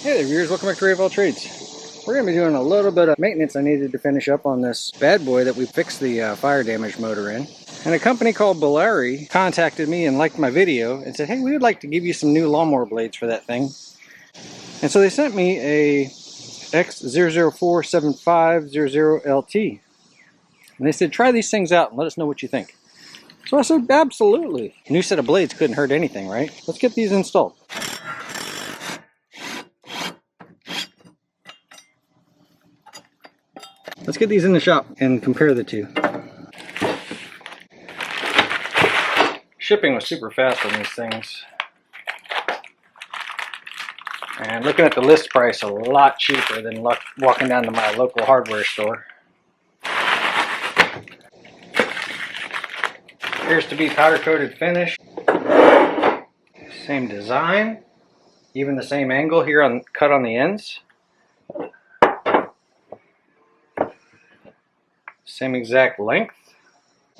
Hey there viewers, welcome back to Ray Trades. We're going to be doing a little bit of maintenance I needed to finish up on this bad boy that we fixed the fire damage motor in. And a company called Bularie contacted me and liked my video and said, hey, we would like to give you some new lawnmower blades for that thing. And so they sent me a X0047500LT. And they said, try these things out and let us know what you think. So I said, absolutely. A new set of blades couldn't hurt anything, right? Let's get these installed. Let's get these in the shop and compare the two. Shipping was super fast on these things. And looking at the list price, a lot cheaper than walking down to my local hardware store. Appears to be powder coated finish. Same design. Even the same angle here on cut on the ends. Same exact length,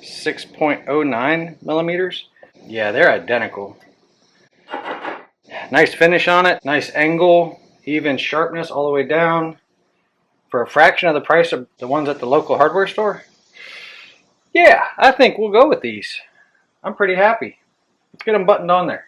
6.09 millimeters. Yeah, they're identical. Nice finish on it, nice angle, even sharpness all the way down. For a fraction of the price of the ones at the local hardware store. Yeah, I think we'll go with these. I'm pretty happy. Let's get them buttoned on there.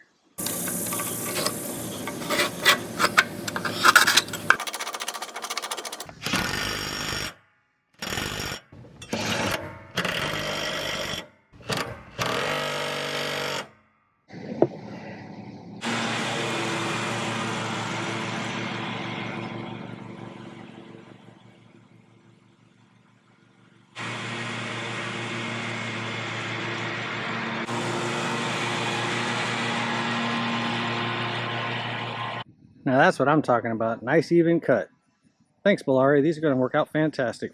Now that's what I'm talking about. Nice even cut. Thanks, Bularie. These are going to work out fantastic.